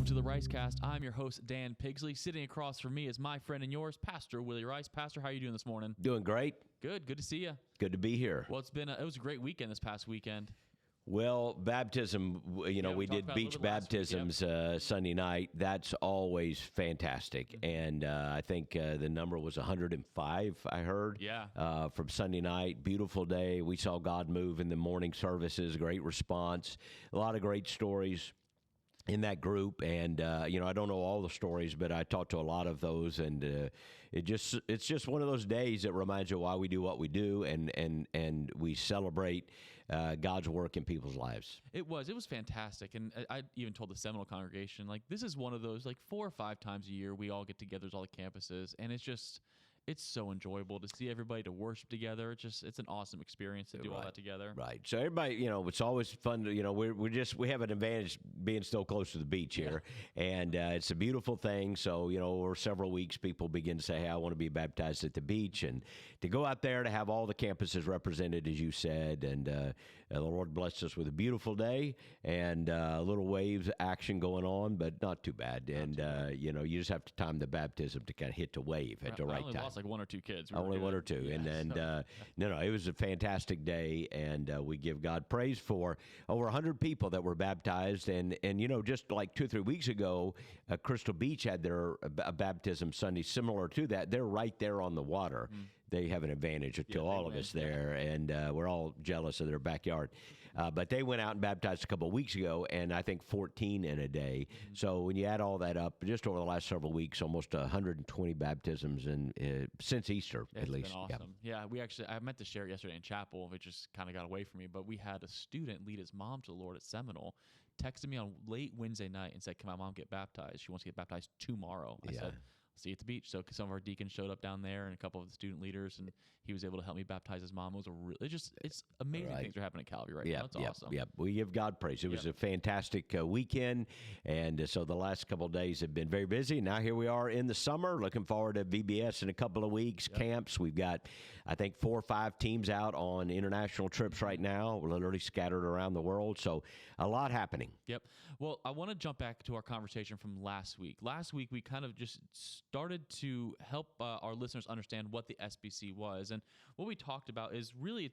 Welcome to the Ricecast. I'm your host, Dan Pigsley. Sitting across from me is my friend and yours, Pastor Willie Rice. Pastor, how are you doing this morning? Doing great. Good to see you. Good to be here. Well, it was a great weekend this past weekend. Well, baptism, we did beach baptisms Sunday night. That's always fantastic. And I think the number was 105, I heard, from Sunday night. Beautiful day. We saw God move in the morning services, great response, a lot of great stories in that group. And, I don't know all the stories, but I talked to a lot of those. And it's just one of those days that reminds you why we do what we do. And we celebrate God's work in people's lives. It was fantastic. And I even told the Seminole congregation, this is one of those, 4 or 5 times a year, we all get together as all the campuses. And it's so enjoyable to see everybody, to worship together. It's an awesome experience to do all that together. Right. So everybody, it's always fun to, we have an advantage being still close to the beach here, and it's a beautiful thing. So, over several weeks, people begin to say, hey, I want to be baptized at the beach, and to go out there to have all the campuses represented, as you said, and the Lord blessed us with a beautiful day and a little waves action going on, but not too bad. And, you just have to time the baptism to kind of hit the wave at the right time. Like 1 or 2 kids. Only 1 or 2. Yeah, no, it was a fantastic day, and we give God praise for over 100 people that were baptized. And just like 2 or 3 weeks ago, Crystal Beach had their baptism Sunday similar to that. They're right there on the water. They have an advantage to all of us there, and we're all jealous of their backyard. But they went out and baptized a couple of weeks ago, and I think 14 in a day. So when you add all that up, just over the last several weeks, almost 120 baptisms since Easter, at least. It's been awesome. Yeah, I meant to share it yesterday in chapel. It just kind of got away from me. But we had a student lead his mom to the Lord at Seminole, texted me on late Wednesday night and said, can my mom get baptized? She wants to get baptized tomorrow. I said, see you at the beach. So some of our deacons showed up down there and a couple of the student leaders, and he was able to help me baptize his mom. It was it's amazing things are happening at Calvary right now. It's awesome. Yeah, we give God praise. It was a fantastic weekend, and so the last couple of days have been very busy. Now here we are in the summer, looking forward to VBS in a couple of weeks, camps. We've got, I think, 4 or 5 teams out on international trips right now. We're literally scattered around the world, so a lot happening. Yep. Well, I want to jump back to our conversation from last week. Last week, we kind of just started to help our listeners understand what the SBC was. And what we talked about is really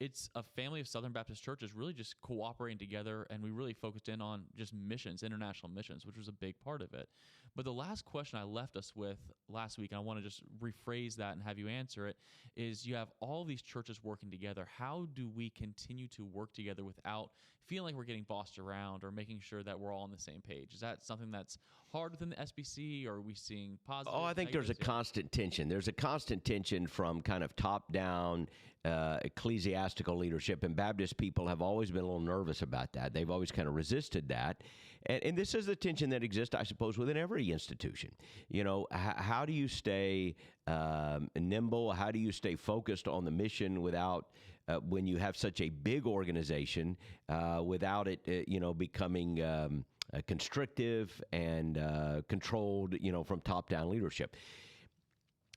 it's a family of Southern Baptist churches really just cooperating together, and we really focused in on just missions, international missions, which was a big part of it. But the last question I left us with last week, and I want to just rephrase that and have you answer it, is you have all these churches working together. How do we continue to work together without feeling like we're getting bossed around, or making sure that we're all on the same page? Is that something that's hard within the SBC, or are we seeing positive? I think there's a constant tension. There's a constant tension from kind of top-down ecclesiastical leadership, and Baptist people have always been a little nervous about that. They've always kind of resisted that. And this is the tension that exists, I suppose, within every institution. How do you stay nimble? How do you stay focused on the mission without, when you have such a big organization, without it, becoming constrictive and controlled, from top-down leadership?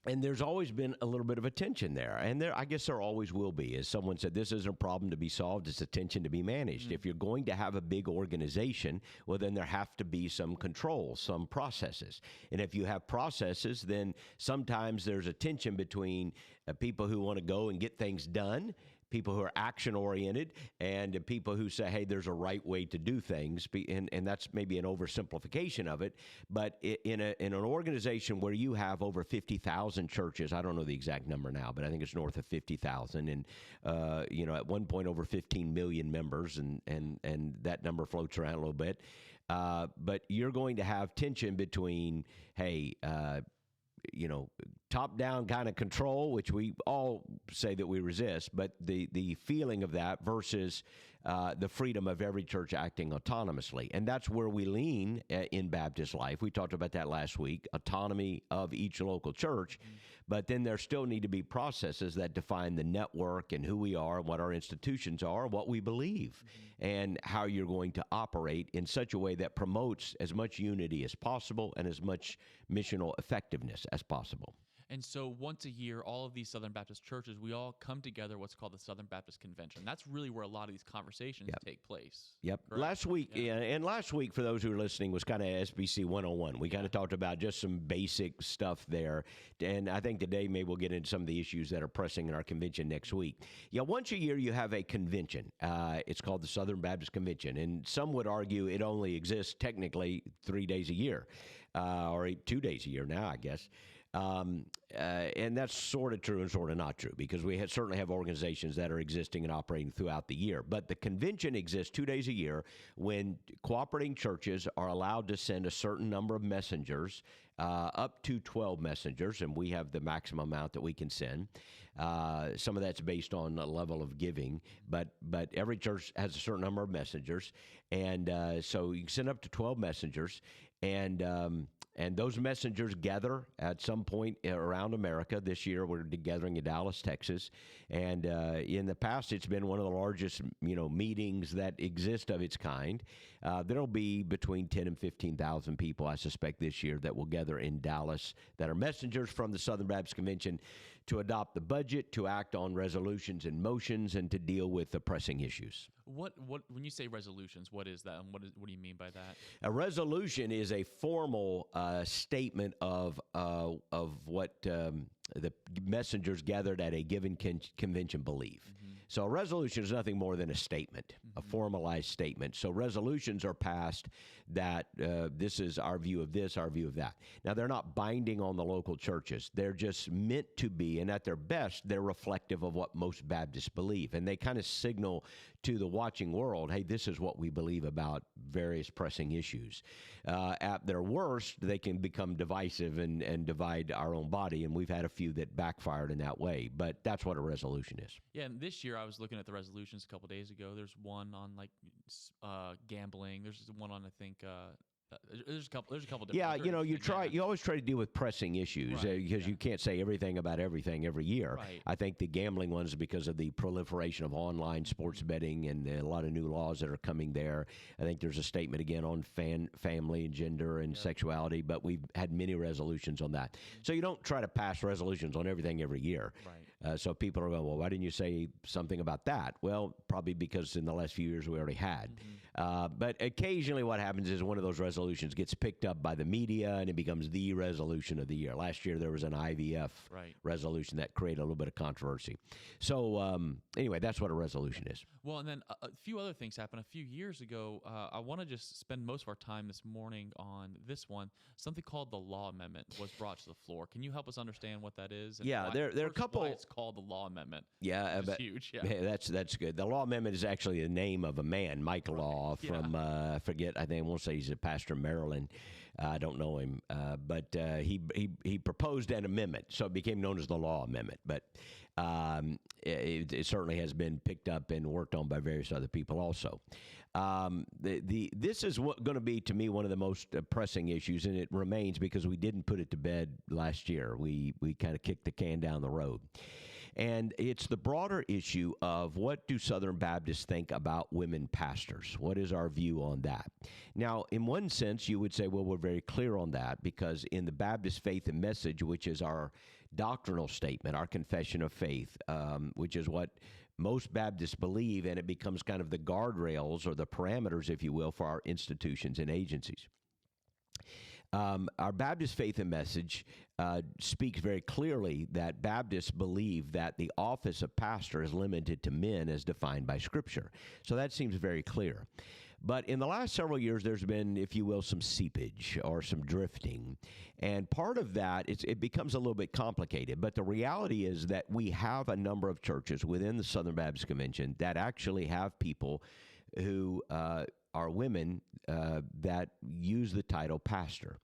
And there's always been a little bit of a tension there. And I guess there always will be. As someone said, this isn't a problem to be solved, it's a tension to be managed. If you're going to have a big organization, well, then there have to be some controls, some processes. And if you have processes, then sometimes there's a tension between people who want to go and get things done, people who are action-oriented, and people who say, hey, there's a right way to do things. And that's maybe an oversimplification of it. But in an organization where you have over 50,000 churches, I don't know the exact number now, but I think it's north of 50,000. And, at one point, over 15 million members, and that number floats around a little bit. But you're going to have tension between, hey, top-down kind of control, which we all say that we resist, but the feeling of that versus the freedom of every church acting autonomously. And that's where we lean in Baptist life. We talked about that last week, autonomy of each local church, but then there still need to be processes that define the network and who we are, what our institutions are, what we believe, and how you're going to operate in such a way that promotes as much unity as possible and as much missional effectiveness as possible. And so once a year, all of these Southern Baptist churches, we all come together, what's called the Southern Baptist Convention. That's really where a lot of these conversations take place. Yep. Correct? Last week, and last week, for those who are listening, was kind of SBC 101. We kind of talked about just some basic stuff there. And I think today maybe we'll get into some of the issues that are pressing in our convention next week. Yeah, once a year you have a convention. It's called the Southern Baptist Convention. And some would argue it only exists technically 3 days a year, or 2 days a year now, I guess. And that's sort of true and sort of not true, because we certainly have organizations that are existing and operating throughout the year. But the convention exists 2 days a year when cooperating churches are allowed to send a certain number of messengers, up to 12 messengers, and we have the maximum amount that we can send. Some of that's based on the level of giving, but every church has a certain number of messengers, and so you can send up to 12 messengers, and those messengers gather at some point around America. This year, we're gathering in Dallas, Texas, and in the past, it's been one of the largest, meetings that exist of its kind. There'll be between 10 and 15,000 people, I suspect, this year that will gather in Dallas that are messengers from the Southern Baptist Convention to adopt the budget, to act on resolutions and motions, and to deal with the pressing issues. What when you say resolutions, what is that, and what do you mean by that? A resolution is a formal statement of what the messengers gathered at a given convention believe. Mm-hmm. So a resolution is nothing more than a statement, a formalized statement. So resolutions are passed that this is our view of this, our view of that. Now, they're not binding on the local churches. They're just meant to be, and at their best, they're reflective of what most Baptists believe. And they kind of signal to the watching world, hey, this is what we believe about various pressing issues. At their worst, they can become divisive and divide our own body, and we've had a few that backfired in that way. But that's what a resolution is. Yeah, and this year I was looking at the resolutions a couple days ago. There's one on gambling. There's one on, I think, there's a couple different. Yeah, you always try to deal with pressing issues, because you can't say everything about everything every year. Right. I think the gambling one is because of the proliferation of online sports betting and a lot of new laws that are coming there. I think there's a statement again on family and gender and sexuality, but we've had many resolutions on that. So you don't try to pass resolutions on everything every year. Right. So people are going, well, why didn't you say something about that? Well, probably because in the last few years we already had. But occasionally what happens is one of those resolutions gets picked up by the media and it becomes the resolution of the year. Last year there was an IVF resolution that created a little bit of controversy. So anyway, that's what a resolution is. Well, and then a few other things happened. A few years ago, I want to just spend most of our time this morning on this one. Something called the Law Amendment was brought to the floor. Can you help us understand what that is? And there are a couple. Why it's called the Law Amendment. Yeah, but huge. Yeah. That's good. The Law Amendment is actually the name of a man, Mike Law, from I forget. I think I won't say he's a pastor in Maryland. I don't know him, but he proposed an amendment, so it became known as the Law Amendment. But it certainly has been picked up and worked on by various other people also. This is going to be, to me, one of the most pressing issues, and it remains because we didn't put it to bed last year. We kind of kicked the can down the road. And it's the broader issue of what do Southern Baptists think about women pastors? What is our view on that? Now, in one sense, you would say, well, we're very clear on that, because in the Baptist Faith and Message, which is our doctrinal statement, our confession of faith, which is what most Baptists believe, and it becomes kind of the guardrails or the parameters, if you will, for our institutions and agencies. Our Baptist Faith and Message speaks very clearly that Baptists believe that the office of pastor is limited to men as defined by Scripture. So that seems very clear. But in the last several years, there's been, if you will, some seepage or some drifting. And part of that, it becomes a little bit complicated. But the reality is that we have a number of churches within the Southern Baptist Convention that actually have people who are women that use the title pastor.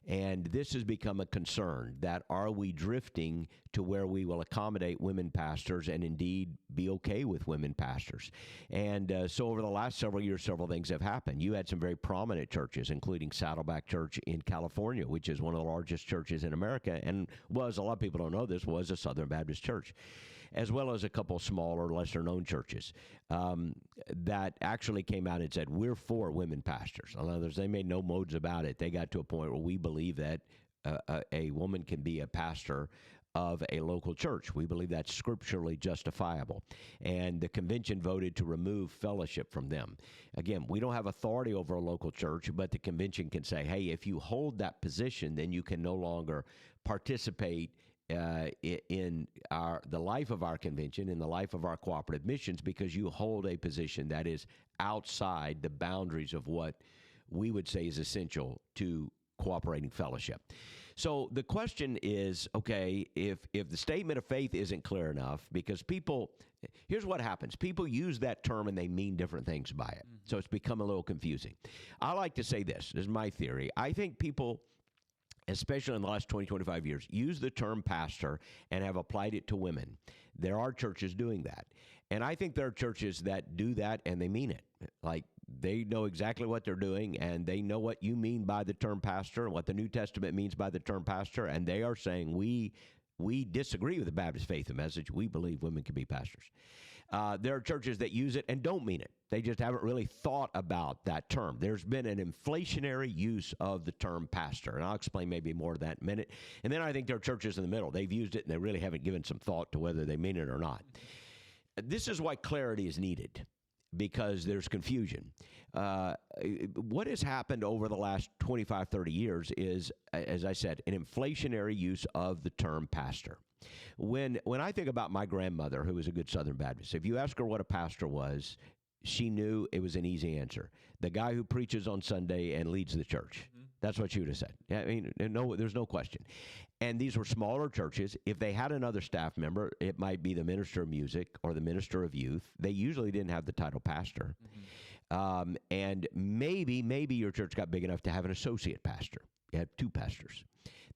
And this has become a concern, that are we drifting to where we will accommodate women pastors and indeed be okay with women pastors? And so over the last several years, several things have happened. You had some very prominent churches, including Saddleback Church in California, which is one of the largest churches in America, and was, a lot of people don't know this, was a Southern Baptist church, as well as a couple smaller, lesser-known churches that actually came out and said, we're for women pastors. In other words, they made no modes about it. They got to a point where we believe that a woman can be a pastor of a local church. We believe that's scripturally justifiable. And the convention voted to remove fellowship from them. Again, we don't have authority over a local church, but the convention can say, hey, if you hold that position, then you can no longer participate in the life of our convention, in the life of our cooperative missions, because you hold a position that is outside the boundaries of what we would say is essential to cooperating fellowship. So the question is, okay, if the statement of faith isn't clear enough, because here's what happens. People use that term and they mean different things by it. Mm-hmm. So it's become a little confusing. I like to say this is my theory. I think people, especially in the last 20, 25 years, use the term pastor and have applied it to women. There are churches doing that. And I think there are churches that do that and they mean it. Like, they know exactly what they're doing, and they know what you mean by the term pastor and what the New Testament means by the term pastor, and they are saying, we disagree with the Baptist faith and message. We believe women can be pastors. There are churches that use it and don't mean it. They just haven't really thought about that term. There's been an inflationary use of the term pastor, and I'll explain maybe more of that in a minute. And then I think there are churches in the middle. They've used it, and they really haven't given some thought to whether they mean it or not. This is why clarity is needed, because there's confusion. What has happened over the last 25, 30 years is, as I said, an inflationary use of the term pastor. When I think about my grandmother, who was a good Southern Baptist, if you ask her what a pastor was, she knew it was an easy answer. The guy who preaches on Sunday and leads the church. Mm-hmm. That's what she would have said. I mean, no, there's no question. And these were smaller churches. If they had another staff member, it might be the minister of music or the minister of youth. They usually didn't have the title pastor. Mm-hmm. And maybe your church got big enough to have an associate pastor. You had two pastors.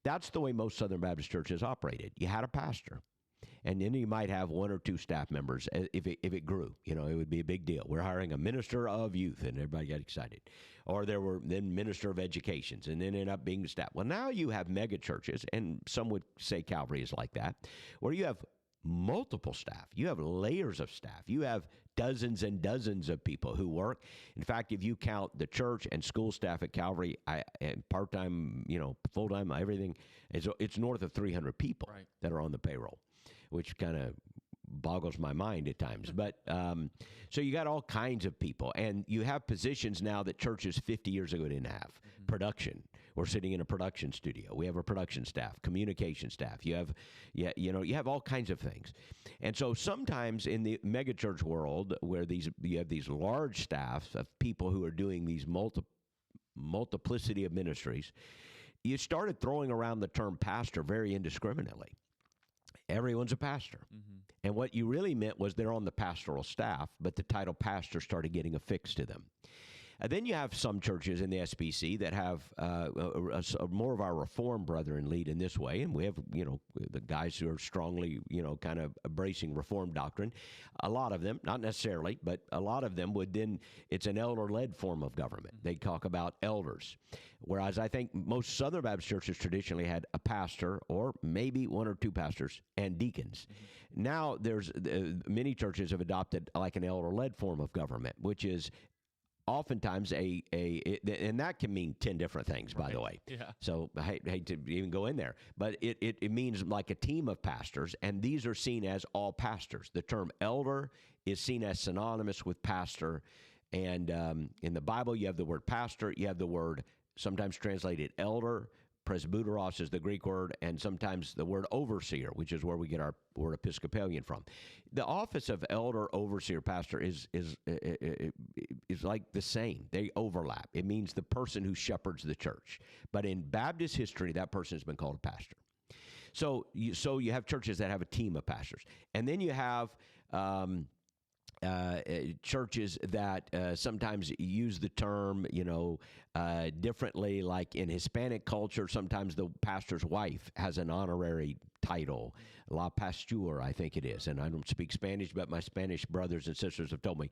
That's the way most Southern Baptist churches operated. You had a pastor. And then you might have one or two staff members. If it grew, it would be a big deal. We're hiring a minister of youth, and everybody got excited. Or there were then minister of educations, and then ended up being staff. Well, now you have mega churches, and some would say Calvary is like that, where you have multiple staff. You have layers of staff. You have dozens and dozens of people who work. In fact, if you count the church and school staff at Calvary, and part-time, full-time, everything, it's north of 300 people that are on the payroll, which kind of boggles my mind at times. But so you got all kinds of people, and you have positions now that churches 50 years ago didn't have. Mm-hmm. Production. We're sitting in a production studio. We have a production staff, communication staff. You have all kinds of things. And so sometimes in the megachurch world, where you have these large staffs of people who are doing these multiplicity of ministries, you started throwing around the term pastor very indiscriminately. Everyone's a pastor. Mm-hmm. And what you really meant was they're on the pastoral staff, but the title pastor started getting affixed to them. Then you have some churches in the SBC that have more of our Reformed brethren lead in this way, and we have, the guys who are strongly, kind of embracing Reformed doctrine. A lot of them, not necessarily, but a lot of them would then, it's an elder-led form of government. They talk about elders, whereas I think most Southern Baptist churches traditionally had a pastor or maybe one or two pastors and deacons. Mm-hmm. Now there's many churches have adopted like an elder-led form of government, which is oftentimes and that can mean 10 different things, by the way. Yeah. So I hate to even go in there, but it means like a team of pastors, and these are seen as all pastors. The term elder is seen as synonymous with pastor, and in the Bible you have the word pastor, you have the word sometimes translated elder. Presbyteros is the Greek word, and sometimes the word overseer, which is where we get our word Episcopalian from. The office of elder, overseer, pastor is like the same. They overlap. It means the person who shepherds the church. But in Baptist history, that person has been called a pastor. So you have churches that have a team of pastors, and then you have churches that sometimes use the term, differently. Like in Hispanic culture, sometimes the pastor's wife has an honorary title, la pastor, I think it is. And I don't speak Spanish, but my Spanish brothers and sisters have told me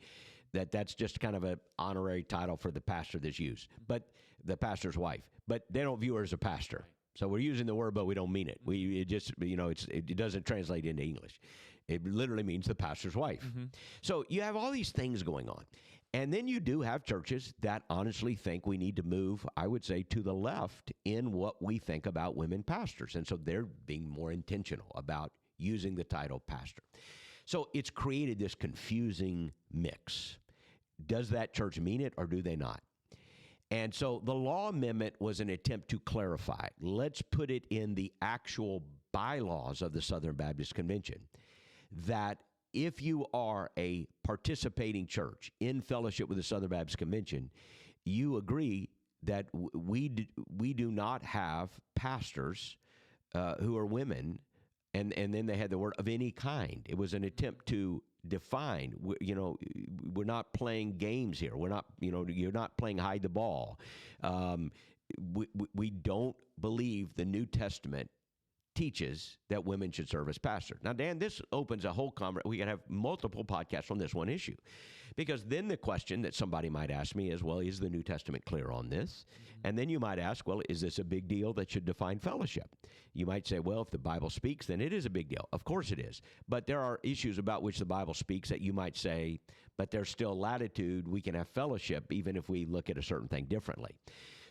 that that's just kind of an honorary title for the pastor that's used, but the pastor's wife. But they don't view her as a pastor. So we're using the word, but we don't mean it. It doesn't translate into English. It literally means the pastor's wife. Mm-hmm. So you have all these things going on. And then you do have churches that honestly think we need to move, I would say, to the left in what we think about women pastors. And so they're being more intentional about using the title pastor. So it's created this confusing mix. Does that church mean it or do they not? And so the law amendment was an attempt to clarify. Let's put it in the actual bylaws of the Southern Baptist Convention that if you are a participating church in fellowship with the Southern Baptist Convention, you agree that we do not have pastors who are women, and then they had the word of any kind. It was an attempt to define. We're not playing games here. We're not. You're not playing hide the ball. We don't believe the New Testament teaches that women should serve as pastors. Now, Dan, this opens a whole conversation. We can have multiple podcasts on this one issue. Because then the question that somebody might ask me is, well, is the New Testament clear on this? Mm-hmm. And then you might ask, well, is this a big deal that should define fellowship? You might say, well, if the Bible speaks, then it is a big deal. Of course it is. But there are issues about which the Bible speaks that you might say, but there's still latitude. We can have fellowship even if we look at a certain thing differently.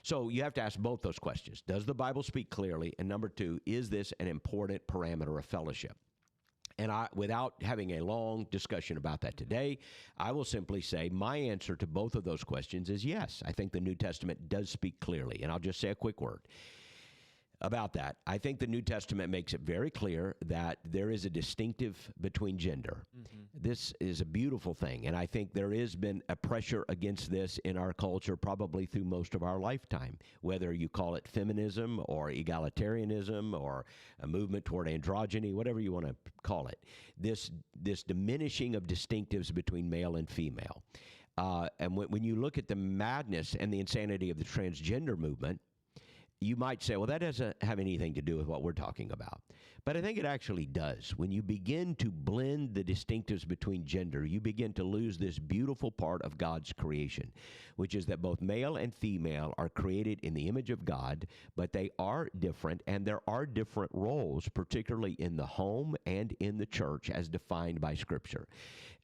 So you have to ask both those questions. Does the Bible speak clearly? And number two, is this an important parameter of fellowship? And without having a long discussion about that today, I will simply say my answer to both of those questions is yes. I think the New Testament does speak clearly. And I'll just say a quick word about that. I think the New Testament makes it very clear that there is a distinctive between gender. Mm-hmm. This is a beautiful thing, and I think there has been a pressure against this in our culture probably through most of our lifetime, whether you call it feminism or egalitarianism or a movement toward androgyny, whatever you want to call it. This diminishing of distinctives between male and female. And when you look at the madness and the insanity of the transgender movement, you might say, well, that doesn't have anything to do with what we're talking about. But I think it actually does. When you begin to blend the distinctives between gender, you begin to lose this beautiful part of God's creation, which is that both male and female are created in the image of God, but they are different, and there are different roles, particularly in the home and in the church as defined by Scripture.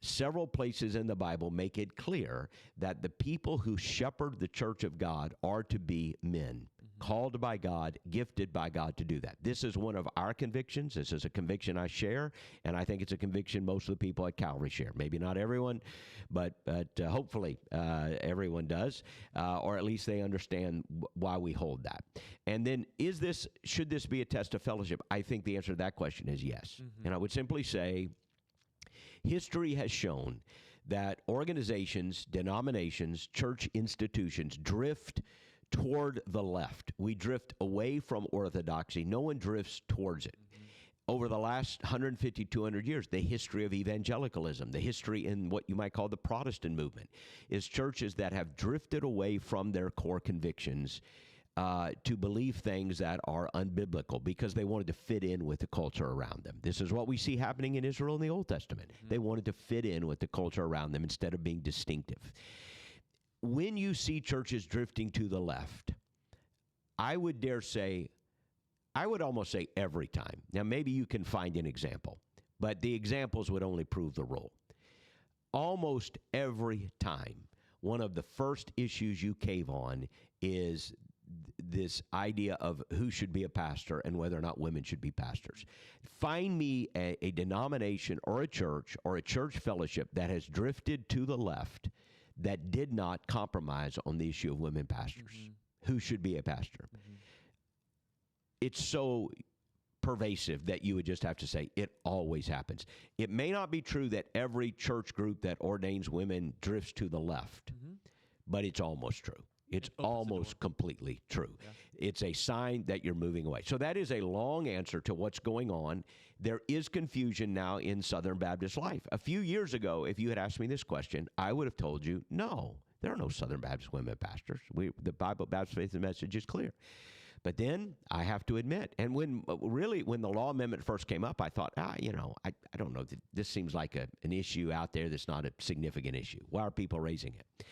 Several places in the Bible make it clear that the people who shepherd the church of God are to be men, called by God, gifted by God to do that. This is one of our convictions. This is a conviction I share, and I think it's a conviction most of the people at Calvary share. Maybe not everyone, but hopefully everyone does, or at least they understand why we hold that. And then should this be a test of fellowship? I think the answer to that question is yes. Mm-hmm. And I would simply say history has shown that organizations, denominations, church institutions drift toward the left. We drift away from orthodoxy. No one drifts towards it. Mm-hmm. Over the last 150, 200 years, the history of evangelicalism, the history in what you might call the Protestant movement, is churches that have drifted away from their core convictions to believe things that are unbiblical because they wanted to fit in with the culture around them. This is what we see happening in Israel in the Old Testament. Mm-hmm. They wanted to fit in with the culture around them instead of being distinctive. When you see churches drifting to the left, I would almost say every time. Now, maybe you can find an example, but the examples would only prove the rule. Almost every time, one of the first issues you cave on is this idea of who should be a pastor and whether or not women should be pastors. Find me a denomination or a church fellowship that has drifted to the left that did not compromise on the issue of women pastors. Mm-hmm. Who should be a pastor? Mm-hmm. It's so pervasive that you would just have to say it always happens. It may not be true that every church group that ordains women drifts to the left, mm-hmm. but it's almost true. It's almost completely true. Yeah. It's a sign that you're moving away. So that is a long answer to what's going on. There is confusion now in Southern Baptist life. A few years ago, if you had asked me this question, I would have told you, no, there are no Southern Baptist women pastors. The Bible, Baptist Faith and Message is clear. But then I have to admit, and when the law amendment first came up, I thought, I don't know, this seems like an issue out there that's not a significant issue. Why are people raising it?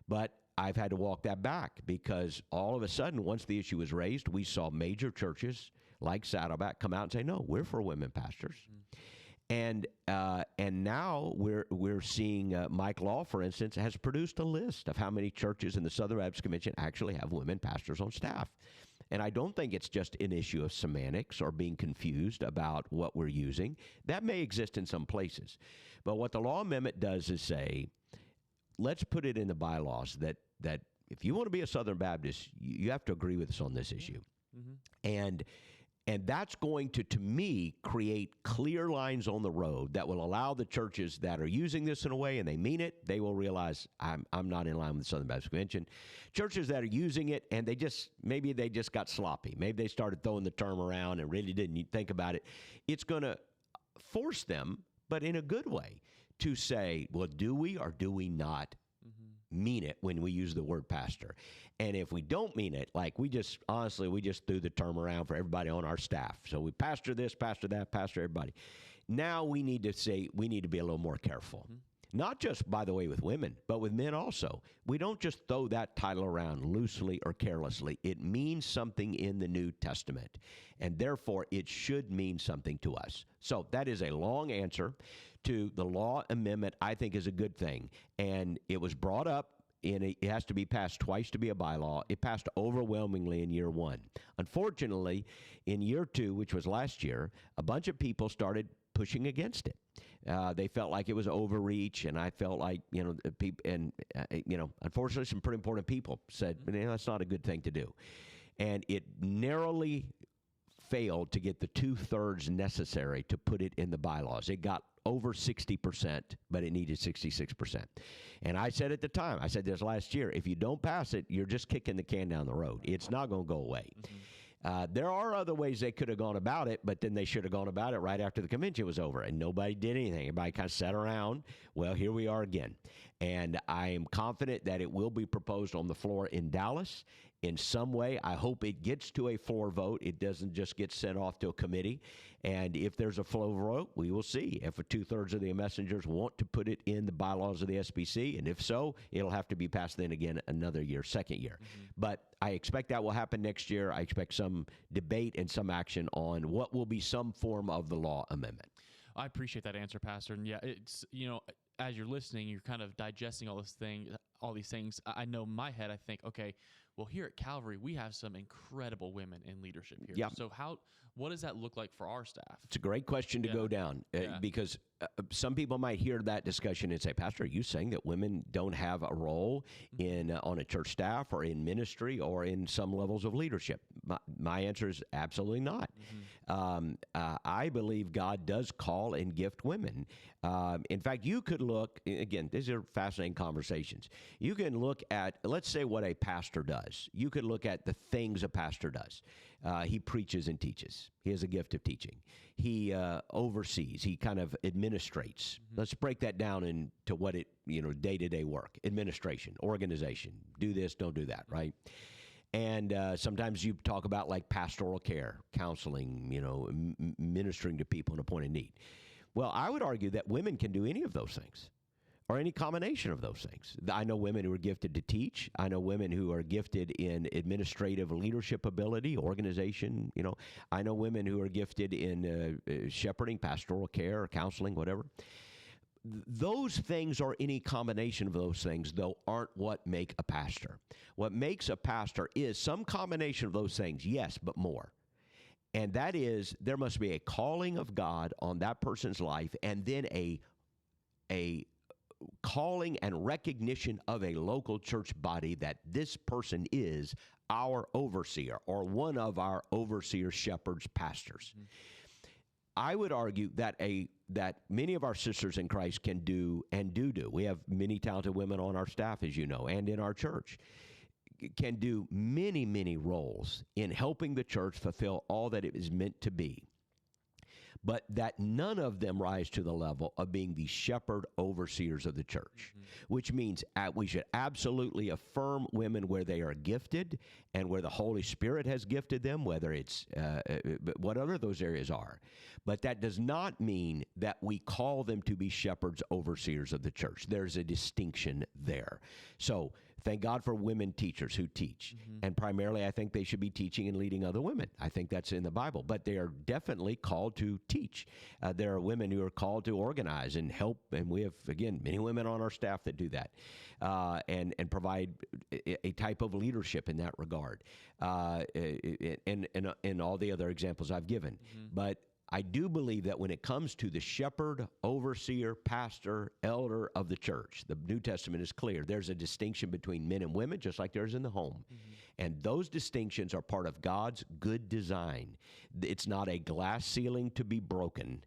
But I've had to walk that back because all of a sudden, once the issue was raised, we saw major churches like Saddleback come out and say, no, we're for women pastors. Mm-hmm. And now we're seeing Mike Law, for instance, has produced a list of how many churches in the Southern Baptist Convention actually have women pastors on staff. And I don't think it's just an issue of semantics or being confused about what we're using. That may exist in some places. But what the law amendment does is say, let's put it in the bylaws that if you want to be a Southern Baptist, you have to agree with us on this issue. Mm-hmm. And that's going to me, create clear lines on the road that will allow the churches that are using this in a way, and they mean it, they will realize I'm not in line with the Southern Baptist Convention. Churches that are using it and maybe they just got sloppy. Maybe they started throwing the term around and really didn't think about it. It's going to force them, but in a good way, to say, well, do we or do we not mean it when we use the word pastor? And if we don't mean it, like we just threw the term around for everybody on our staff. So we pastor this, pastor that, pastor everybody. Now we need to be a little more careful. Not just, by the way, with women, but with men also. We don't just throw that title around loosely or carelessly. It means something in the New Testament, and therefore it should mean something to us. So that is a long answer to the law amendment. I think is a good thing, and it was brought up. It has to be passed twice to be a bylaw. It passed overwhelmingly in year one. Unfortunately, in year two, which was last year, a bunch of people started pushing against it. They felt like it was overreach, and I felt like, unfortunately, some pretty important people said, that's not a good thing to do. And it narrowly failed to get the 2/3 necessary to put it in the bylaws. It got over 60%, but it needed 66%. And I said at the time, I said this last year, if you don't pass it, you're just kicking the can down the road. It's not going to go away. There are other ways they could have gone about it, but then they should have gone about it right after the convention was over, and nobody did anything. Everybody kind of sat around. Well, here we are again. And I am confident that it will be proposed on the floor in Dallas in some way. I hope it gets to a floor vote. It doesn't just get sent off to a committee. And if there's a floor vote, we will see if 2/3 of the messengers want to put it in the bylaws of the SBC. And if so, it'll have to be passed then again another year, second year. But I expect that will happen next year. I expect some debate and some action on what will be some form of the law amendment. I appreciate that answer, Pastor. And yeah, it's, as you're listening, you're kind of digesting all these things. I know in my head, I think, okay, well, here at Calvary, we have some incredible women in leadership here. Yeah. So what does that look like for our staff? It's a great question to go down because some people might hear that discussion and say, Pastor, are you saying that women don't have a role on a church staff or in ministry or in some levels of leadership? My answer is absolutely not. I believe God does call and gift women. In fact, you could look, again, these are fascinating conversations. You can look at, let's say, what a pastor does. You could look at the things a pastor does. He preaches and teaches. He has a gift of teaching. He oversees. He kind of administrates. Let's break that down into what day-to-day work, administration, organization. Do this, don't do that, right? And sometimes you talk about like pastoral care, counseling, ministering to people in a point of need. Well, I would argue that women can do any of those things or any combination of those things. I know women who are gifted to teach. I know women who are gifted in administrative leadership ability, organization. I know women who are gifted in shepherding, pastoral care, counseling, whatever. Those things or any combination of those things, though, aren't what make a pastor. What makes a pastor is some combination of those things, yes, but more. And that is, there must be a calling of God on that person's life, and then a calling and recognition of a local church body that this person is our overseer or one of our overseers, shepherds, pastors. I would argue that that many of our sisters in Christ can do and do. We have many talented women on our staff, as you know, and in our church, can do many, many roles in helping the church fulfill all that it is meant to be. But that none of them rise to the level of being the shepherd overseers of the church, which means we should absolutely affirm women where they are gifted and where the Holy Spirit has gifted them, whether it's whatever those areas are. But that does not mean that we call them to be shepherds overseers of the church. There's a distinction there. So Thank God for women teachers who teach. And primarily, I think they should be teaching and leading other women. I think that's in the Bible. But they are definitely called to teach. There are women who are called to organize and help. And we have, again, many women on our staff that do that and provide a type of leadership in that regard. And all the other examples I've given. But I do believe that when it comes to the shepherd, overseer, pastor, elder of the church, the New Testament is clear. There's a distinction between men and women, just like there is in the home. And those distinctions are part of God's good design. It's not a glass ceiling to be broken.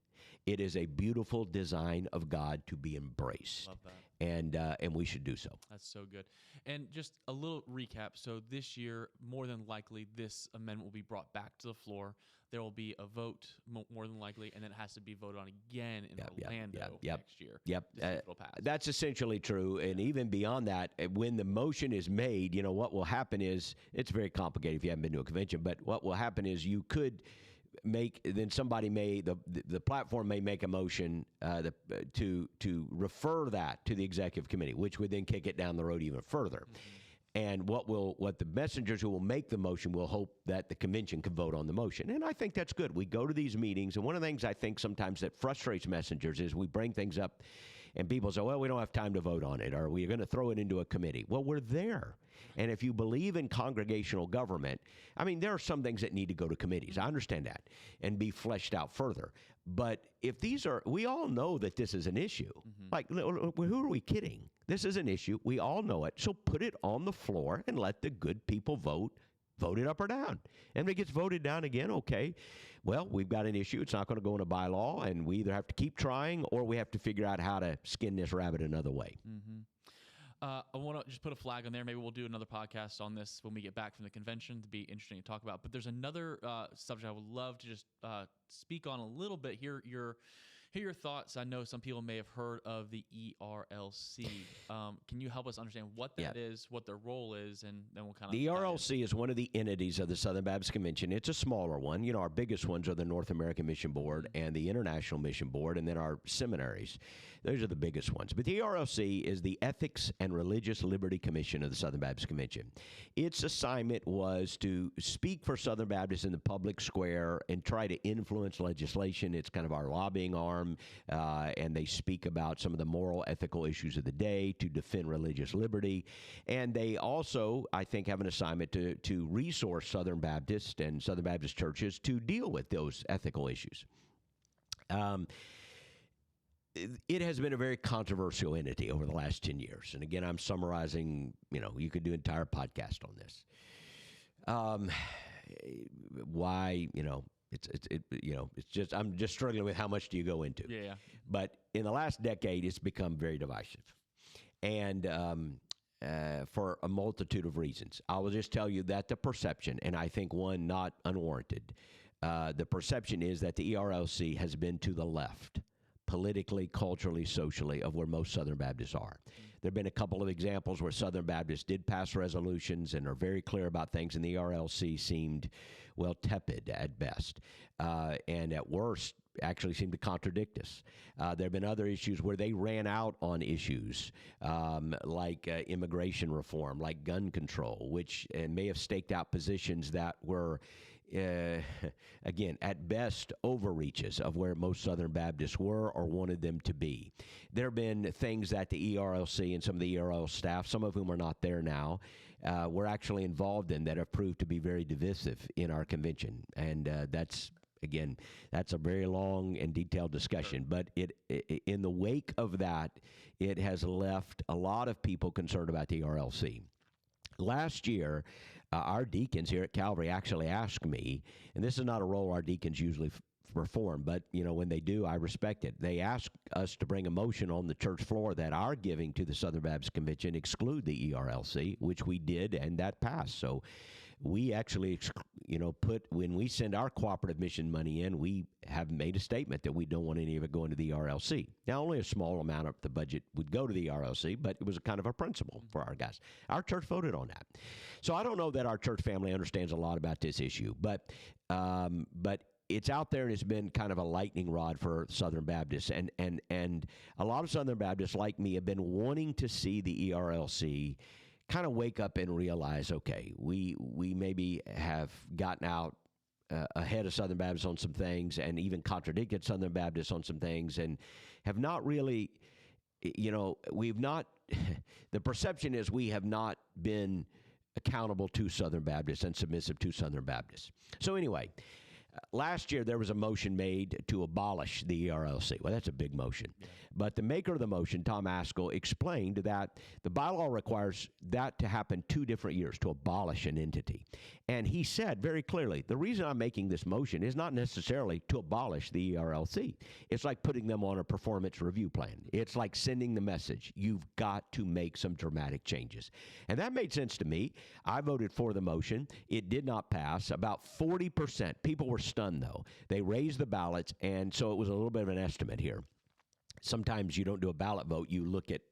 It is a beautiful design of God to be embraced. Love that. And we should do so. That's so good. And just a little recap. So this year, more than likely, this amendment will be brought back to the floor. There will be a vote, more than likely, and then it has to be voted on again in Orlando next year. That's essentially true. And even beyond that, when the motion is made, you know, what will happen is, it's very complicated if you haven't been to a convention, but what will happen is you could then somebody may, the platform may make a motion to refer that to the executive committee, which would then kick it down the road even further. And what the messengers who will make the motion will hope that the convention can vote on the motion. And I think that's good. We go to these meetings, and one of the things I think sometimes that frustrates messengers is we bring things up, and people say, well, we don't have time to vote on it, or we're going to throw it into a committee. Well, we're there. And if you believe in congregational government, I mean, there are some things that need to go to committees. I understand that, and be fleshed out further. But if we all know that this is an issue. Like, who are we kidding? This is an issue. We all know it. So put it on the floor and let the good people vote it up or down. And if it gets voted down again, okay, well, we've got an issue. It's not going to go in a bylaw, and we either have to keep trying or we have to figure out how to skin this rabbit another way. I want to just put a flag on there. Maybe we'll do another podcast on this when we get back from the convention. To be interesting to talk about. But there's another subject I would love to just speak on a little bit. Hear your thoughts. I know some people may have heard of the ERLC. Can you help us understand what that is, what their role is, and then we'll kind of... The ERLC is one of the entities of the Southern Baptist Convention. It's a smaller one. You know, our biggest ones are the North American Mission Board and the International Mission Board, and then our seminaries. Those are the biggest ones. But the ERLC is the Ethics and Religious Liberty Commission of the Southern Baptist Convention. Its assignment was to speak for Southern Baptists in the public square and try to influence legislation. It's kind of our lobbying arm, and they speak about some of the moral, ethical issues of the day to defend religious liberty. And they also, I think, have an assignment to resource Southern Baptists and Southern Baptist churches to deal with those ethical issues. It has been a very controversial entity over the last 10 years. And again, I'm summarizing, you know, you could do an entire podcast on this. Why, you know, it's just, I'm just struggling with how much do you go into. Yeah. But in the last decade, it's become very divisive. And for a multitude of reasons. I will just tell you that the perception, and I think one not unwarranted, the perception is that the ERLC has been to the left, politically, culturally, socially, of where most Southern Baptists are. There have been a couple of examples where Southern Baptists did pass resolutions and are very clear about things, and the ERLC seemed, well, tepid at best, and at worst actually seemed to contradict us. There have been other issues where they ran out on issues like immigration reform, like gun control, which may have staked out positions that were again, at best, overreaches of where most Southern Baptists were or wanted them to be. There have been things that the ERLC and some of the ERL staff, some of whom are not there now, were actually involved in that have proved to be very divisive in our convention. And that's a very long and detailed discussion. But in the wake of that, it has left a lot of people concerned about the ERLC. Last year, our deacons here at Calvary actually asked me, and this is not a role our deacons usually perform, but you know, when they do, I respect it. They asked us to bring a motion on the church floor that our giving to the Southern Baptist Convention exclude the ERLC, which we did, and that passed. So we actually, when we send our cooperative mission money in, we have made a statement that we don't want any of it going to the ERLC. Now, only a small amount of the budget would go to the ERLC, but it was a kind of a principle for our guys. Our church voted on that. So I don't know that our church family understands a lot about this issue, but it's out there and it's been kind of a lightning rod for Southern Baptists. And a lot of Southern Baptists like me have been wanting to see the ERLC kind of wake up and realize, okay, we maybe have gotten out ahead of Southern Baptists on some things and even contradicted Southern Baptists on some things and have not really, we've not, the perception is we have not been accountable to Southern Baptists and submissive to Southern Baptists. So anyway, last year there was a motion made to abolish the ERLC. Well, that's a big motion. Yeah. But the maker of the motion, Tom Askell, explained that the bylaw requires that to happen 2 different years, to abolish an entity. And he said very clearly, the reason I'm making this motion is not necessarily to abolish the ERLC. It's like putting them on a performance review plan. It's like sending the message, you've got to make some dramatic changes. And that made sense to me. I voted for the motion. It did not pass. About 40%. People were stunned, though. They raised the ballots, and so it was a little bit of an estimate here. Sometimes you don't do a ballot vote. You look at,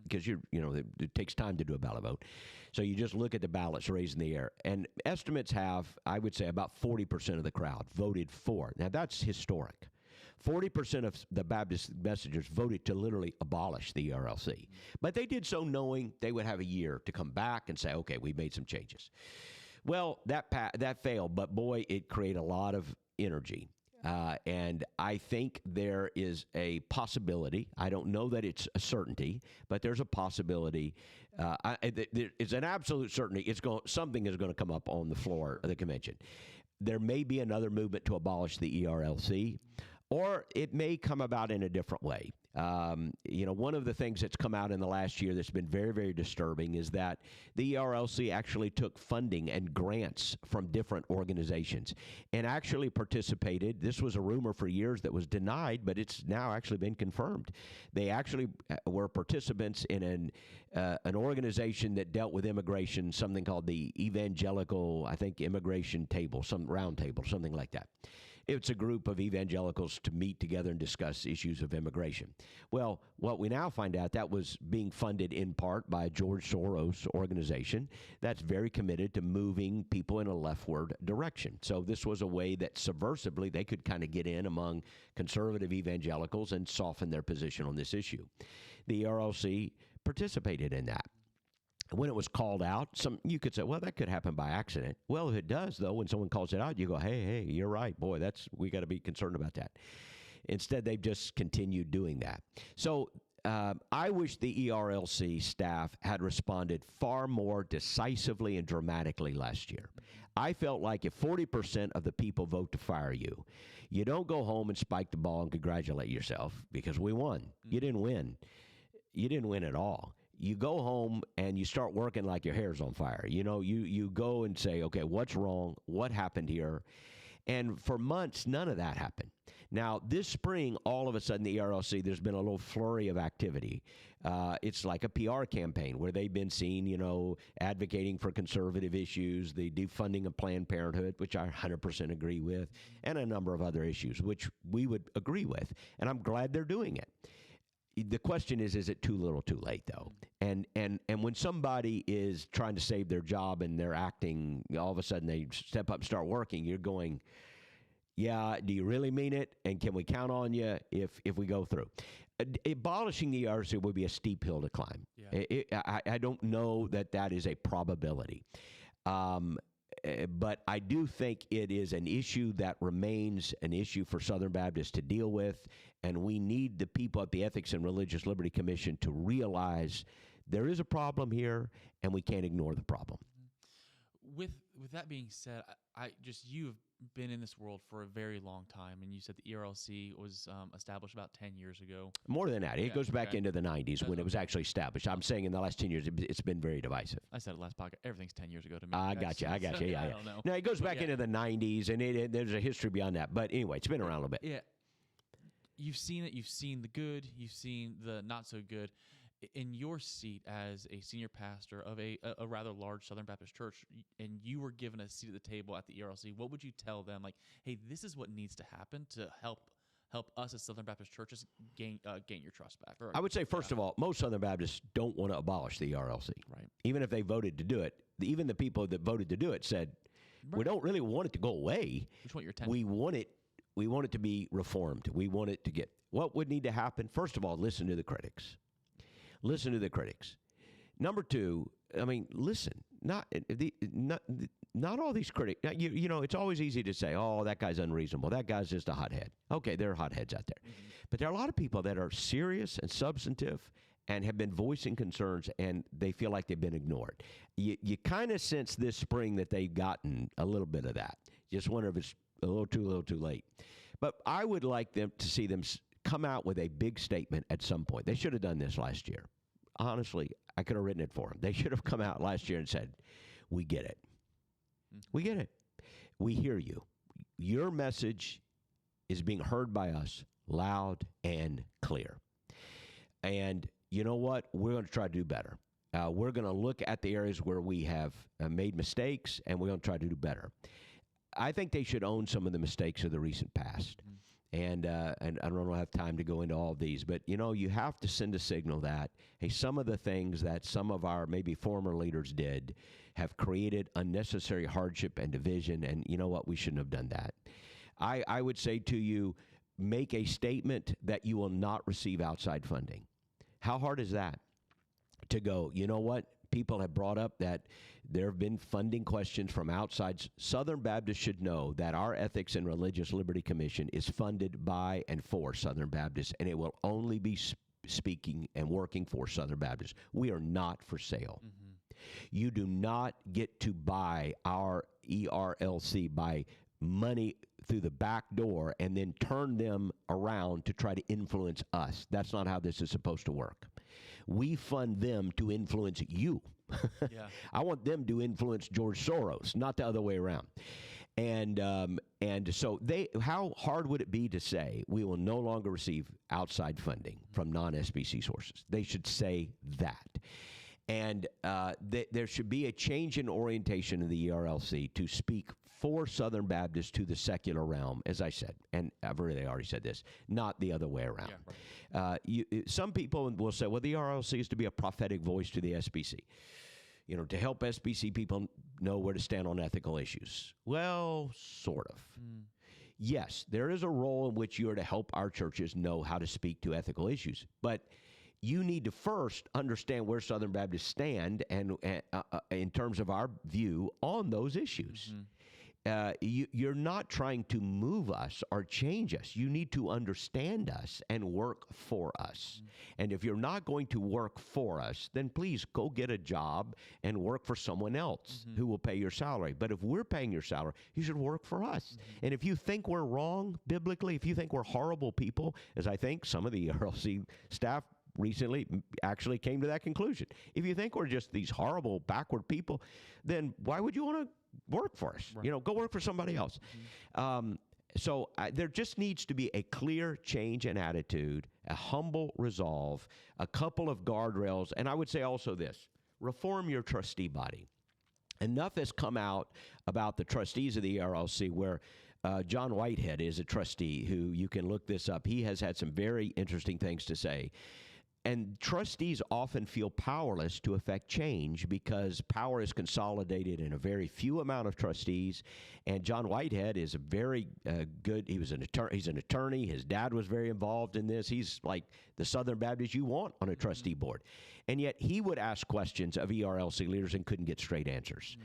because it takes time to do a ballot vote. So you just look at the ballots raised in the air. And estimates have, I would say, about 40% of the crowd voted for. Now, that's historic. 40% of the Baptist messengers voted to literally abolish the ERLC. But they did so knowing they would have a year to come back and say, okay, we've made some changes. Well, that failed, but boy, it created a lot of energy. And I think there is a possibility. I don't know that it's a certainty, but there's a possibility. It's an absolute certainty. Something is going to come up on the floor of the convention. There may be another movement to abolish the ERLC, or it may come about in a different way. One of the things that's come out in the last year that's been very, very disturbing is that the ERLC actually took funding and grants from different organizations and actually participated. This was a rumor for years that was denied, but it's now actually been confirmed. They actually were participants in an organization that dealt with immigration, something called the Evangelical, Immigration Table, some round table, something like that. It's a group of evangelicals to meet together and discuss issues of immigration. Well, what we now find out, that was being funded in part by a George Soros organization that's very committed to moving people in a leftward direction. So this was a way that subversively they could kind of get in among conservative evangelicals and soften their position on this issue. The ERLC participated in that. When it was called out, you could say, well, that could happen by accident. Well, if it does, though, when someone calls it out, you go, hey, you're right. Boy, we got to be concerned about that. Instead, they've just continued doing that. So I wish the ERLC staff had responded far more decisively and dramatically last year. I felt like if 40% of the people vote to fire you, you don't go home and spike the ball and congratulate yourself because we won. You didn't win. You didn't win at all. You go home and you start working like your hair's on fire. You go and say, okay, what's wrong? What happened here? And for months, none of that happened. Now, this spring, all of a sudden, the ERLC, there's been a little flurry of activity. It's like a PR campaign where they've been seen, advocating for conservative issues, the defunding of Planned Parenthood, which I 100% agree with, and a number of other issues, which we would agree with. And I'm glad they're doing it. The question is it too little too late, though? And when somebody is trying to save their job and they're acting, all of a sudden they step up and start working, you're going, yeah, do you really mean it? And can we count on you if we go through? Abolishing the ERC would be a steep hill to climb. Yeah. I don't know that is a probability. But I do think it is an issue that remains an issue for Southern Baptists to deal with, and we need the people at the Ethics and Religious Liberty Commission to realize there is a problem here, and we can't ignore the problem. With that being said, you've been in this world for a very long time, and you said the ERLC was established about 10 years ago. More than that. It goes back into the 90s when it was actually established. I'm saying in the last 10 years, it's been very divisive. I said it last podcast. Everything's 10 years ago to me. I got you. Yeah. I don't know. No, it goes back into the 90s, and there's a history beyond that. But anyway, it's been around a little bit. Yeah. You've seen it. You've seen the good. You've seen the not so good. In your seat as a senior pastor of a rather large Southern Baptist church, and you were given a seat at the table at the ERLC, what would you tell them? Like, hey, this is what needs to happen to help us as Southern Baptist churches gain your trust back. I would say, first of all, most Southern Baptists don't want to abolish the ERLC. Right. Even if they voted to do it, even the people that voted to do it said, we don't really want it to go away. We just want your attention. We want it to be reformed. We want it to get. What would need to happen? First of all, listen to the critics. Listen to the critics. Number two, I mean, listen, not all these critics. You know, it's always easy to say, oh, that guy's unreasonable. That guy's just a hothead. Okay, there are hotheads out there. But there are a lot of people that are serious and substantive and have been voicing concerns, and they feel like they've been ignored. You kind of sense this spring that they've gotten a little bit of that. Just wonder if it's a little too late. But I would like them to see them come out with a big statement at some point. They should have done this last year. Honestly, I could have written it for them. They should have come out last year and said, we get it. We get it. We hear you. Your message is being heard by us loud and clear. And you know what? We're going to try to do better. We're going to look at the areas where we have made mistakes, and we're going to try to do better. I think they should own some of the mistakes of the recent past. And I don't have time to go into all of these, but, you know, you have to send a signal that, hey, some of the things that some of our maybe former leaders did have created unnecessary hardship and division, and you know what? We shouldn't have done that. I would say to you, make a statement that you will not receive outside funding. How hard is that to go, you know what? People have brought up that there have been funding questions from outside. Southern Baptists should know that our Ethics and Religious Liberty Commission is funded by and for Southern Baptists, and it will only be speaking and working for Southern Baptists. We are not for sale. You do not get to buy our ERLC by money through the back door and then turn them around to try to influence us. That's not how this is supposed to work. We fund them to influence you. Yeah. I want them to influence George Soros, not the other way around. And so how hard would it be to say we will no longer receive outside funding from non-SBC sources? They should say that. And there should be a change in orientation in the ERLC to speak for Southern Baptists to the secular realm, as I said, and I've really already said this, not the other way around. Yeah, right. Some people will say, well, the ERLC is to be a prophetic voice to the SBC, you know, to help SBC people know where to stand on ethical issues. Well, sort of. Yes, there is a role in which you are to help our churches know how to speak to ethical issues, but you need to first understand where Southern Baptists stand and in terms of our view on those issues. You're not trying to move us or change us. You need to understand us and work for us. And if you're not going to work for us, then please go get a job and work for someone else who will pay your salary. But if we're paying your salary, you should work for us. And if you think we're wrong biblically, if you think we're horrible people, as I think some of the ERLC staff recently actually came to that conclusion. If you think we're just these horrible, backward people, then why would you want to work for us? Right. You know, go work for somebody else. So there just needs to be a clear change in attitude, a humble resolve, a couple of guardrails, and I would say also this: reform your trustee body. Enough has come out about the trustees of the ERLC where John Whitehead is a trustee who, you can look this up. He has had some very interesting things to say. And trustees often feel powerless to affect change because power is consolidated in a very few amount of trustees. And John Whitehead is a very good, he's an attorney. His dad was very involved in this. He's like the Southern Baptist you want on a trustee board. And yet he would ask questions of ERLC leaders and couldn't get straight answers.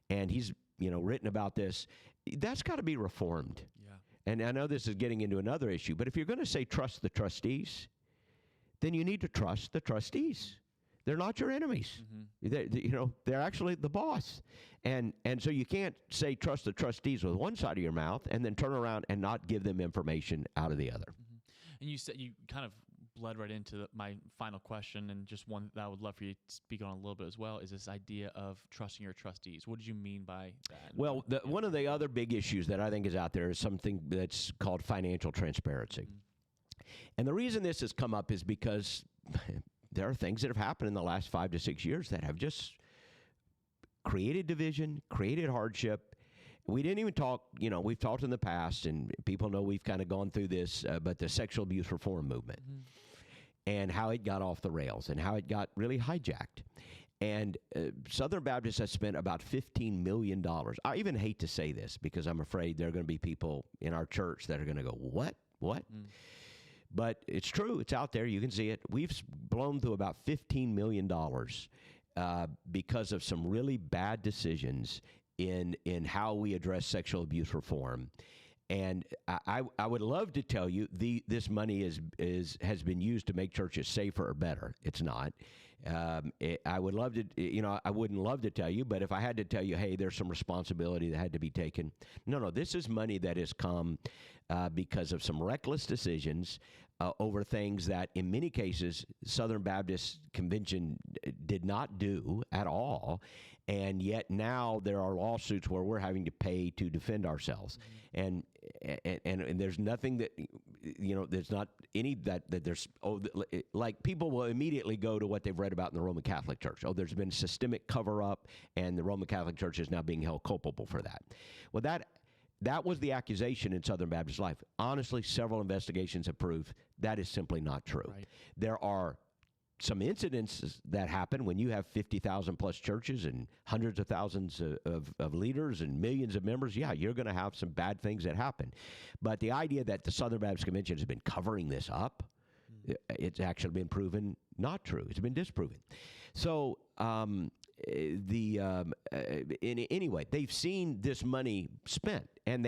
And he's, you know, written about this. That's got to be reformed. Yeah. And I know this is getting into another issue, but if you're going to say trust the trustees, then you need to trust the trustees. They're not your enemies. They're actually the boss. And so you can't say trust the trustees with one side of your mouth and then turn around and not give them information out of the other. And you said, you kind of bled right into my final question, and just one that I would love for you to speak on a little bit as well, is this idea of trusting your trustees. What did you mean by that? Well, one of the other big issues that I think is out there is something that's called financial transparency. And the reason this has come up is because there are things that have happened in the last 5 to 6 years that have just created division, created hardship. We didn't even talk, you know, we've talked in the past, and people know we've kind of gone through this, but the sexual abuse reform movement and how it got off the rails and how it got really hijacked. And Southern Baptists has spent about $15 million. I even hate to say this because I'm afraid there are going to be people in our church that are going to go, what? But it's true. It's out there. You can see it. We've blown through about $15 million because of some really bad decisions in how we address sexual abuse reform. And I would love to tell you this money has been used to make churches safer or better. It's not. I would love to, I wouldn't love to tell you, but if I had to tell you, hey, there's some responsibility that had to be taken. No, this is money that has come because of some reckless decisions over things that, in many cases, Southern Baptist Convention did not do at all. And yet now there are lawsuits where we're having to pay to defend ourselves. And there's nothing that, there's not any that there's, like people will immediately go to what they've read about in the Roman Catholic Church. Oh, there's been systemic cover-up, and the Roman Catholic Church is now being held culpable for that. Well, that was the accusation in Southern Baptist Life. Honestly, several investigations have proved that is simply not true. Right. There are some incidences that happen when you have 50,000 plus churches and hundreds of thousands of leaders and millions of members. Yeah, you're going to have some bad things that happen. But the idea that the Southern Baptist Convention has been covering this up, it's actually been proven not true. It's been disproven. So anyway, they've seen this money spent, and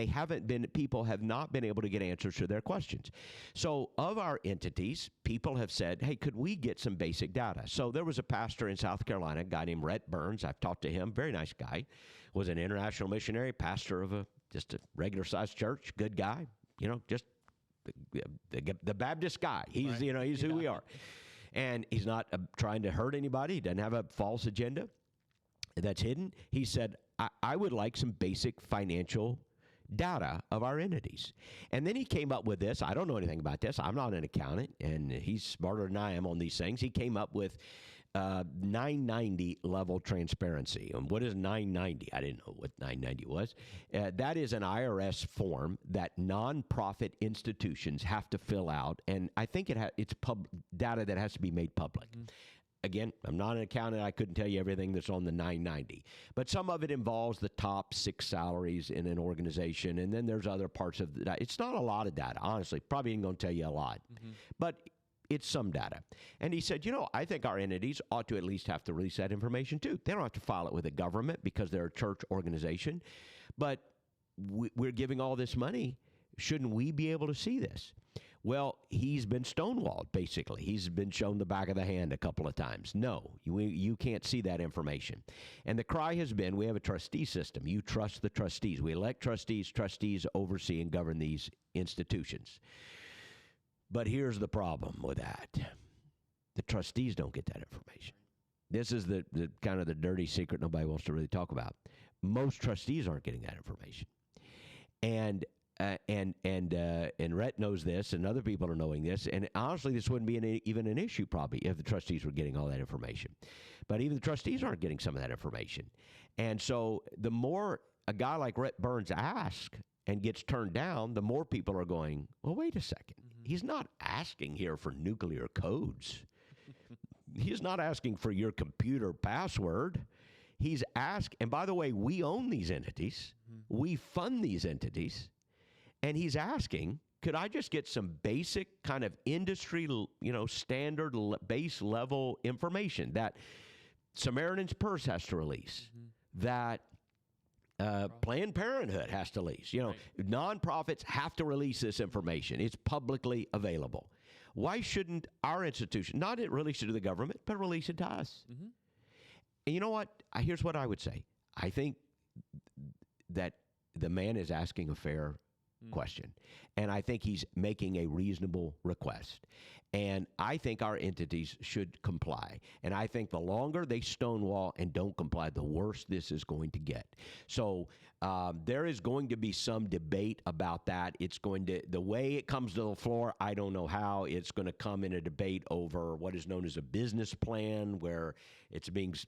people have not been able to get answers to their questions. So of our entities, people have said, hey, could we get some basic data? So there was a pastor in South Carolina, a guy named Rhett Burns. I've talked to him, very nice guy, was an international missionary, pastor of just a regular-sized church, good guy, just the Baptist guy. He's, right. He's who we are. And he's not trying to hurt anybody. He doesn't have a false agenda that's hidden. He said, I would like some basic financial data of our entities. And then he came up with this. I don't know anything about this. I'm not an accountant, and he's smarter than I am on these things. He came up with 990 level transparency. And what is 990? I didn't know what 990 was. That is an IRS form that nonprofit institutions have to fill out, and I think it's data that has to be made public. Mm-hmm. Again, I'm not an accountant. I couldn't tell you everything that's on the 990. But some of it involves the top 6 salaries in an organization, and then there's other parts of that. It's not a lot of data, honestly. Probably ain't going to tell you a lot. Mm-hmm. But it's some data. And he said, I think our entities ought to at least have to release that information too. They don't have to file it with the government because they're a church organization. But we're giving all this money. Shouldn't we be able to see this? Well, he's been stonewalled, basically. He's been shown the back of the hand a couple of times. No, you can't see that information. And the cry has been, we have a trustee system. You trust the trustees. We elect trustees. Trustees oversee and govern these institutions. But here's the problem with that. The trustees don't get that information. This is the kind of the dirty secret nobody wants to really talk about. Most trustees aren't getting that information. And Rhett knows this, and other people are knowing this. And honestly, this wouldn't be even an issue probably if the trustees were getting all that information. But even the trustees aren't getting some of that information. And so the more a guy like Rhett Burns asks and gets turned down, the more people are going, well, wait a second. Mm-hmm. He's not asking here for nuclear codes. He's not asking for your computer password. He's asking, and by the way, we own these entities. Mm-hmm. We fund these entities. And he's asking, could I just get some basic kind of industry, standard base level information that Samaritan's Purse has to release, mm-hmm. that Planned Parenthood has to release. Right. Nonprofits have to release this information. It's publicly available. Why shouldn't our institution not release it to the government, but release it to us? Mm-hmm. And you know what? Here's what I would say. I think that the man is asking a fair question, and I think he's making a reasonable request. And I think our entities should comply. And I think the longer they stonewall and don't comply, the worse this is going to get. So there is going to be some debate about that. It's going to, the way it comes to the floor, I don't know how. It's going to come in a debate over what is known as a business plan, where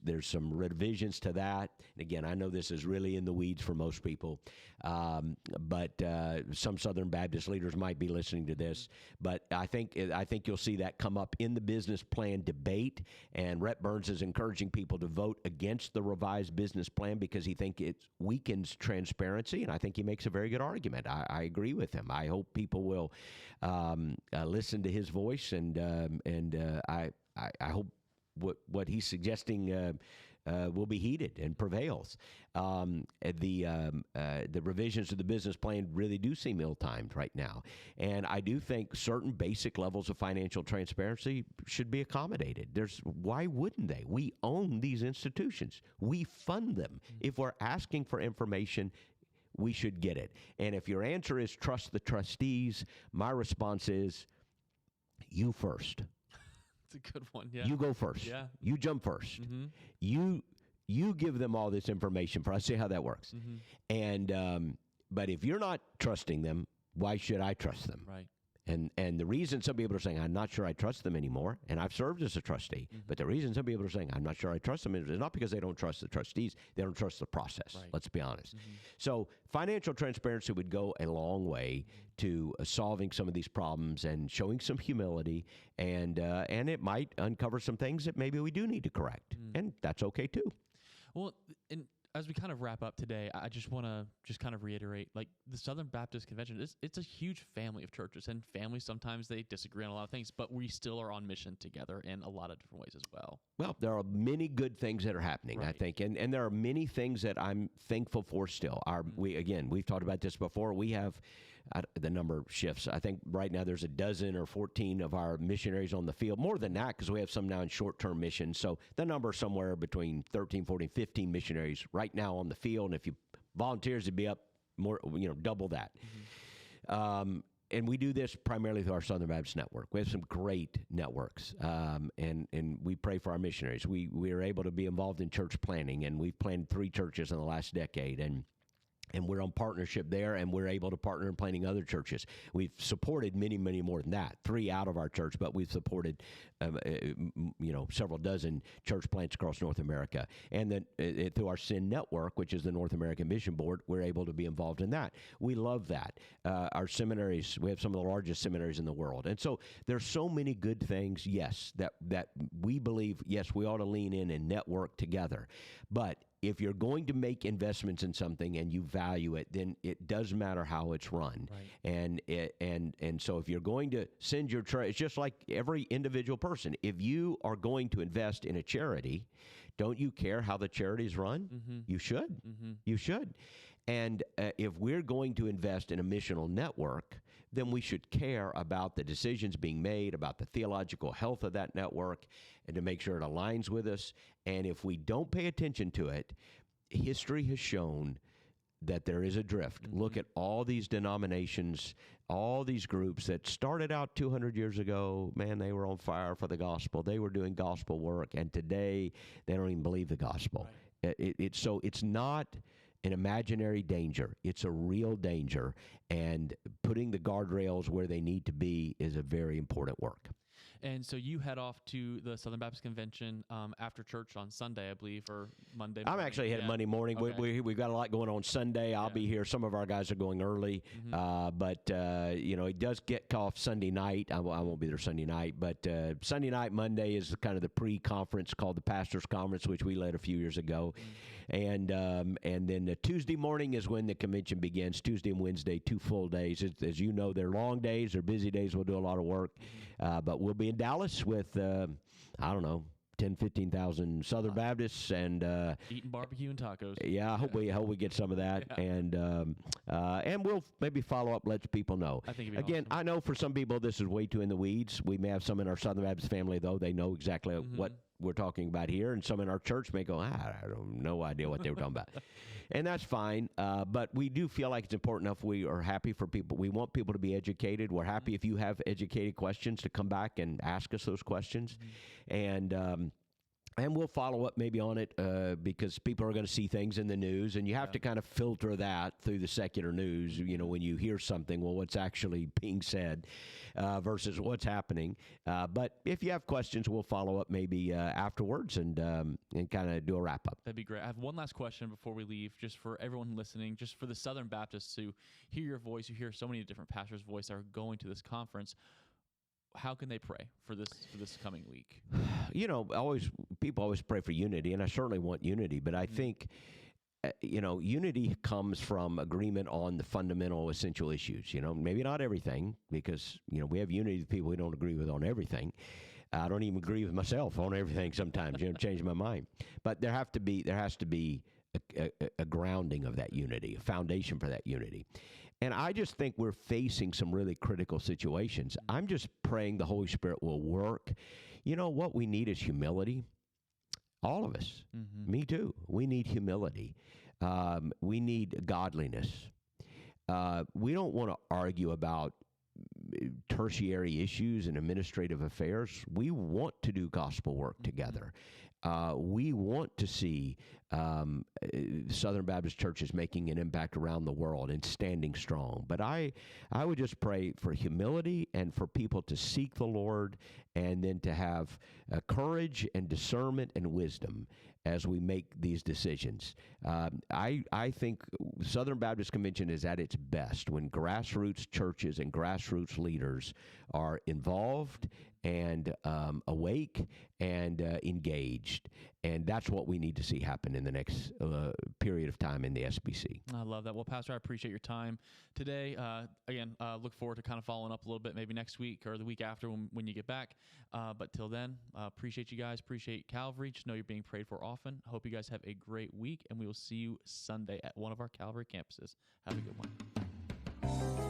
there's some revisions to that. And again, I know this is really in the weeds for most people, but some Southern Baptist leaders might be listening to this. But I think you'll see that come up in the business plan debate. And Rhett Burns is encouraging people to vote against the revised business plan because he thinks it weakens transparency. And I think he makes a very good argument. I agree with him. I hope people will listen to his voice, and I hope what he's suggesting will be heeded and prevails. The revisions to the business plan really do seem ill-timed right now. And I do think certain basic levels of financial transparency should be accommodated. Why wouldn't they? We own these institutions. We fund them. If we're asking for information, we should get it. And if your answer is trust the trustees, my response is you first. It's a good one. Yeah. You go first. Yeah. You jump first. Mm-hmm. You give them all this information for us. See how that works. Mm-hmm. And but if you're not trusting them, why should I trust them? Right. And the reason some people are saying, I'm not sure I trust them anymore, and I've served as a trustee, but the reason some people are saying, I'm not sure I trust them is not because they don't trust the trustees, they don't trust the process. Right. Let's be honest. So financial transparency would go a long way to solving some of these problems and showing some humility, and it might uncover some things that maybe we do need to correct, and that's okay too. Well, and as we kind of wrap up today, I just want to kind of reiterate, like the Southern Baptist Convention, it's a huge family of churches, and families sometimes they disagree on a lot of things, but we still are on mission together in a lot of different ways as well. Well, there are many good things that are happening, right. I think, and there are many things that I'm thankful for still. We've talked about this before. We have the number shifts. I think right now there's a dozen or 14 of our missionaries on the field. More than that, because we have some now in short-term missions. So the number is somewhere between 13, 14, 15 missionaries right now on the field. And if you volunteers, it'd be up more, double that. And we do this primarily through our Southern Baptist Network. We have some great networks, and we pray for our missionaries. We are able to be involved in church planning, and we've planted 3 churches in the last decade, and we're on partnership there, and we're able to partner in planting other churches. We've supported many, many more than that. 3 out of our church, but we've supported, several dozen church plants across North America. And then through our SIN network, which is the North American Mission Board, we're able to be involved in that. We love that. Our seminaries, we have some of the largest seminaries in the world. And so there's so many good things, yes, that we believe, yes, we ought to lean in and network together. But if you're going to make investments in something and you value it, then it does matter how it's run. Right. And so if you're going to send your it's just like every individual person. If you are going to invest in a charity, don't you care how the charity is run? Mm-hmm. You should. Mm-hmm. You should. And if we're going to invest in a missional network, then we should care about the decisions being made, about the theological health of that network, and to make sure it aligns with us. And if we don't pay attention to it, history has shown that there is a drift. Mm-hmm. Look at all these denominations, all these groups that started out 200 years ago. Man, they were on fire for the gospel. They were doing gospel work, and today they don't even believe the gospel. Right. So it's not an imaginary danger. It's a real danger, and putting the guardrails where they need to be is a very important work. And so you head off to the Southern Baptist Convention after church on Sunday, I believe, or Monday morning. I'm actually headed Monday morning. Okay. We've got a lot going on Sunday. I'll be here. Some of our guys are going early. Mm-hmm. But it does get off Sunday night. I won't be there Sunday night. But Sunday night, Monday is kind of the pre-conference called the Pastors Conference, which we led a few years ago. Mm-hmm. And then the Tuesday morning is when the convention begins, Tuesday and Wednesday, 2 full days. As you know, they're long days. They're busy days. We'll do a lot of work. Mm-hmm. But we'll be in Dallas with, 15,000 Southern Baptists and eating barbecue and tacos. Yeah, I hope we get some of that, and we'll maybe follow up, let people know. I think again, awesome. I know for some people this is way too in the weeds. We may have some in our Southern Baptist family though; they know exactly what we're talking about here, and some in our church may go, I have no idea what they were talking about. And that's fine, but we do feel like it's important enough. We are happy for people. We want people to be educated. We're happy if you have educated questions to come back and ask us those questions. And we'll follow up maybe on it because people are going to see things in the news, and you have to kind of filter that through the secular news. When you hear something, well, what's actually being said versus what's happening. But if you have questions, we'll follow up maybe afterwards and kind of do a wrap up. That'd be great. I have one last question before we leave, just for everyone listening, just for the Southern Baptists who hear your voice, who hear so many different pastors' voice that are going to this conference. How can they pray for this coming week? People always pray for unity, and I certainly want unity, but I think, unity comes from agreement on the fundamental essential issues, maybe not everything, because, we have unity with people we don't agree with on everything. I don't even agree with myself on everything sometimes, change my mind. But there has to be a grounding of that unity, a foundation for that unity. And I just think we're facing some really critical situations. I'm just praying the Holy Spirit will work. What we need is humility. All of us, me too. We need humility. We need godliness. We don't want to argue about tertiary issues and administrative affairs. We want to do gospel work together. We want to see Southern Baptist churches making an impact around the world and standing strong. But I would just pray for humility and for people to seek the Lord, and then to have courage and discernment and wisdom as we make these decisions. I think Southern Baptist Convention is at its best when grassroots churches and grassroots leaders are involved and awake and engaged. And that's what we need to see happen in the next period of time in the SBC. I love that. Well, Pastor, I appreciate your time today. Again, look forward to kind of following up a little bit maybe next week or the week after when you get back. But till then, appreciate you guys. Appreciate Calvary. Just know you're being prayed for often. Hope you guys have a great week, and we will see you Sunday at one of our Calvary campuses. Have a good one.